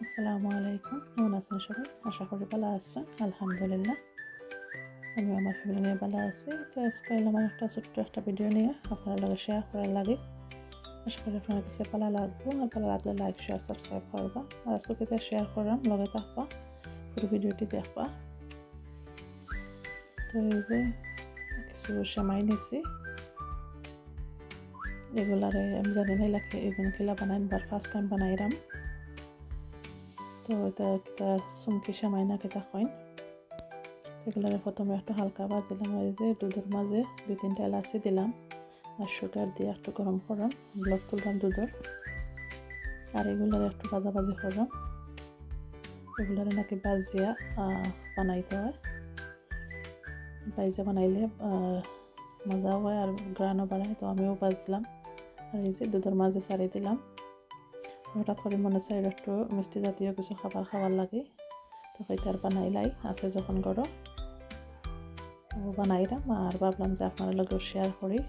আসসালামু আলাইকুম, কেমন আছেন সবাই? আশা করি ভালো আছেন। আলহামদুলিল্লাহ আমি আমার ফ্যামিলি নিয়ে ভালো আছি। তো আজকে আমার একটা ছোট্ট একটা ভিডিও নিয়ে আপনার লগে শেয়ার করার লাগে। আশা করি আপনার কাছে ভালো লাগবে। আর ভালো লাগলে লাইক শেয়ার সাবস্ক্রাইব করবা। আর আজকে যেটা শেয়ার করলাম লগে থাকবা, পুরো ভিডিওটি দেখবা। তো এই যে কিছু সেমাই নিছি, এগুলারে আমি জানি না এগুলো কিলা বানাই, বার ফার্স্ট টাইম বানাইলাম। তো এটা কিতা চুমকি সেমাই না কিতা কইন, এগুলোরে প্রথমে একটু হালকা ভাজিলাম। এই যে দুধের মাঝে 2-3টা এলাচি দিলাম আর সুগার দিয়ে একটু গরম করলাম, ব্লক তুললাম দুধের। আর এগুলোরে একটু ভাজাভাজি করলাম। এগুলোরে নাকি ভাজিয়া বানাইতে হয়, ভাজিয়া বানাইলে মজা হয় আর গ্রানও বাড়ায়। তো আমিও ভাজলাম আর এই যে দুধের মাঝে ছাড়িয়ে দিলাম। হঠাৎ করে মনে চাই একটু মিষ্টি জাতীয় কিছু খাবার লাগে, তো হয়তো আর বানাইলাই আছে যখন গড়ো বানাইলাম। আর ভাবলাম যে আপনার লগে শেয়ার করি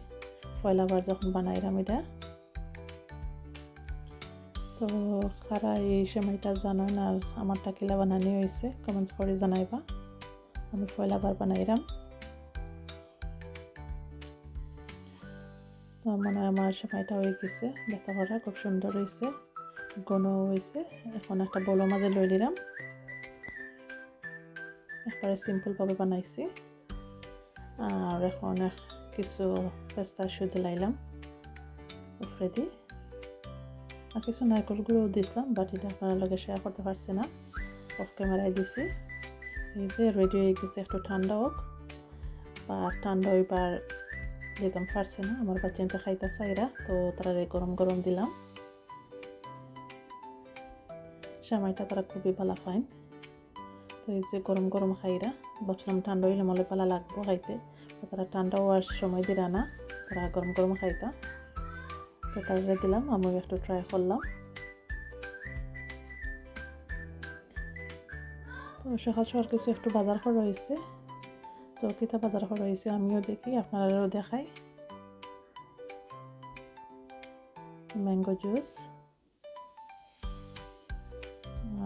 পয়লাবার যখন বানাইলাম এটা। তো কারা এই সেমাইটা জানেন আর আমারটা কিলা বানানি হয়েছে কমেন্টস করে জানাইবা। আমি পয়লাবার বানাইলাম, তো মনে হয় আমার সেমাইটা হয়ে গেছে। দেখতে করা খুব সুন্দর হয়েছে, ঘন হয়েছে। এখন একটা বলের মাঝে লই দিলাম। একবারে সিম্পলভাবে বানাইছি। আর এখন কিছু পেস্তা শুধু লাইলাম উপরে দিয়ে, আর কিছু নারকেল গুঁড়ো দিছিলাম, বাট এটা আপনার লগে শেয়ার করতে পারছি না, অফ ক্যামেরায় দিছি। এই যে রেডি হয়ে গেছে, একটু ঠান্ডা হোক বা ঠান্ডা হইবার দিতাম পারছি না, আমার বাচ্চাটা খাইতে চাইরা, তো তারা গরম গরম দিলাম। সেমাইটা তারা খুবই ভালো খায়। তো এই যে গরম গরম খাইরা, ভাবছিলাম ঠান্ডা হইলে মলে ভালো লাগবো খাইতে, তারা ঠান্ডা হওয়ার সময় দিলা না, তারা গরম গরম খাইতা। তো তারা দিলাম, আমি একটু ট্রাই করলাম। তো সকাল সকাল কিছু একটু বাজার করা হয়েছে, তো কিতা বাজার করা হয়েছে আমিও দেখি, আপনারাও দেখাই। ম্যাঙ্গো জুস,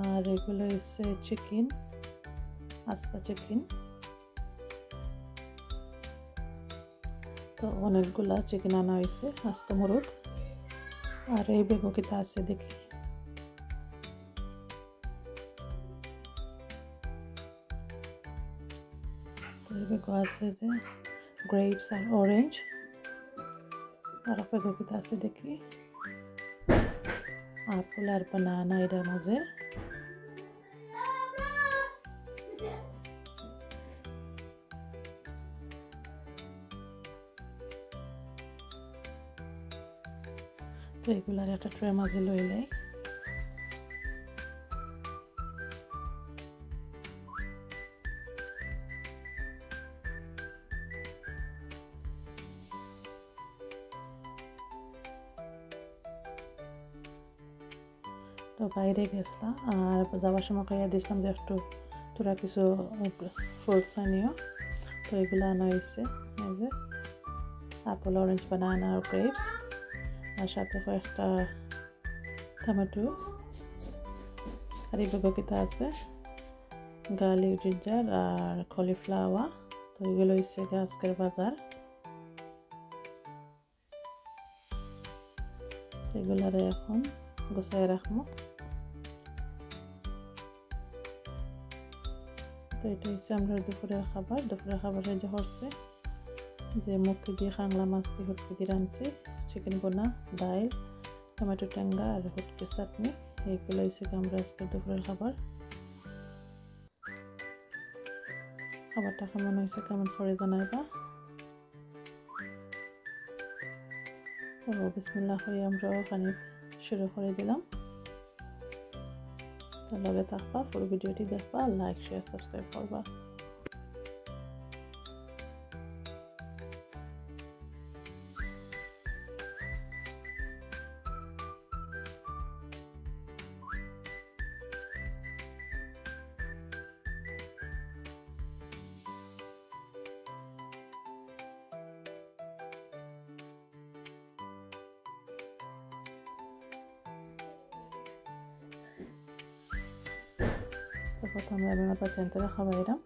আর এগুলো হচ্ছে চিকেন, আস্তা চিকেন। তো অনেকগুলা চিকেন আনা হয়েছে, আস্ত মুরগ। আর এই বেগও কিতা আছে দেখি। তো এই বেগও আছে যে গ্রেপস আর অরেঞ্জ। আর বেগও কিতা আছে দেখি, আপেল আর বানানা এটার মাঝে। তো এগুলার একটা ট্রে মাঝে লইলাই। তো বাইরে গেছিলাম, আর যাওয়ার সময় খাইয়া দিয়েছিলাম যে একটু তোরা কিছু ফ্রুটস আনিও। তো এগুলো আনা হয়েছে, এই যে আপেল, অরেঞ্জ, বানানা আর গ্রেপস, আর সাথে কয়েকটা টমেটো। আর এই বেগকিতা আছে গার্লিক, জিঞ্জার আর কলিফ্লাওয়ার। তো এগুলো হচ্ছে আজকের বাজার। এগুলারে এখন গুছাই রাখবো। তো এটা হচ্ছে আমরা দুপুরের খাবার। দুপুরের খাবার রেডি করছে, যে মুখি দিয়ে খাংলা মাছ দিয়ে হুটকি দিয়ে রাঁধছি, চিকেন বোনা, ডাল, টমেটো টেঙ্গা আর হুটকি চাটনি। এইগুলো হচ্ছে আমরা আজকে দুপুরের খাবার। খাবারটা কেমন হয়েছে কমেন্টস করে জানাইবা। তো বিসমিল্লাহ হয়ে আমরা ওখানে শুরু করে দিলাম। তো লগে থাকবা, পুরো ভিডিওটি দেখবা, লাইক শেয়ার সাবস্ক্রাইব করবা। প্রথমে আমি আমার বাচ্চাদের খাওয়াইলাম।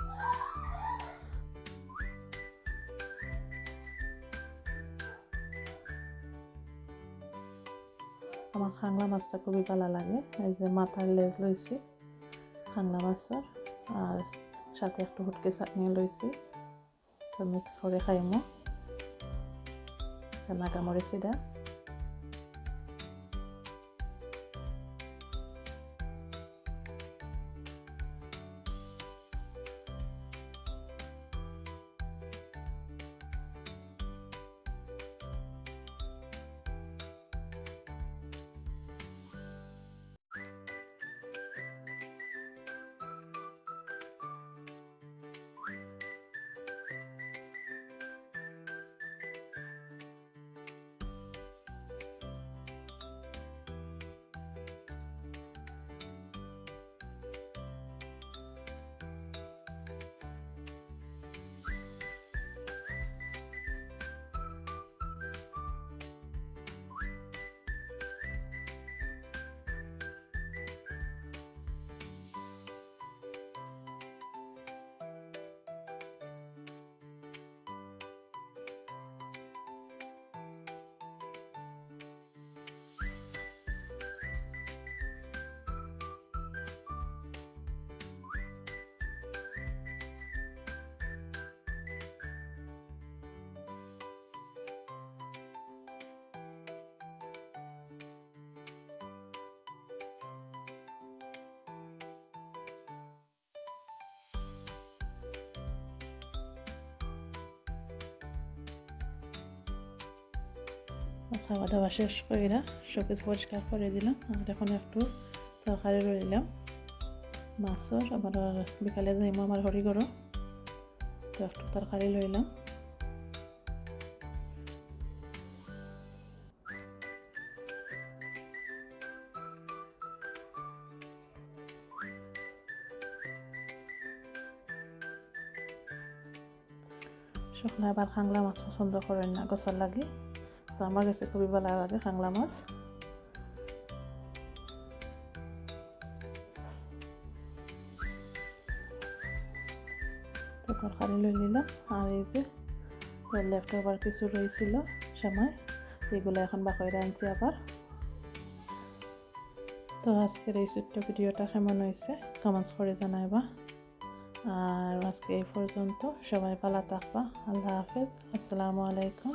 আমার খাংলা মাছটা খুবই ভালো লাগে। এই যে মাথার লেজ লইছি খাংলা মাছের, আর সাথে একটু হুটকে চাটনি লইছি। তো মিক্স করে খাইমো নাগামরিচিটা। খাওয়া দাওয়া শেষ করে শোকেস পরিষ্কার করে দিলাম। আর এখন একটু তরকারি রইলাম মাছর। আবার বিকালে যাইমো আমার হরিগড়, তো একটু তরকারি লইলাম। সকলে আবার খাংলা মাছ পছন্দ করেন না গোছার লাগে, তো আমার কাছে খুবই ভালো লাগে খাংলা মাছ। তো তরকারি লই নিলাম। আর এই যে লেফট ওভার কিছু রয়েছিল সময়, এগুলো এখন বাকইরা আনছি আবার। তো আজকের এই ছোট্ট ভিডিওটা কেমন হয়েছে কমেন্টস করে জানাইবা। আর আজকে এই পর্যন্ত, সবাই ভালো থাকবা। আল্লাহ হাফেজ, আসসালামু আলাইকুম।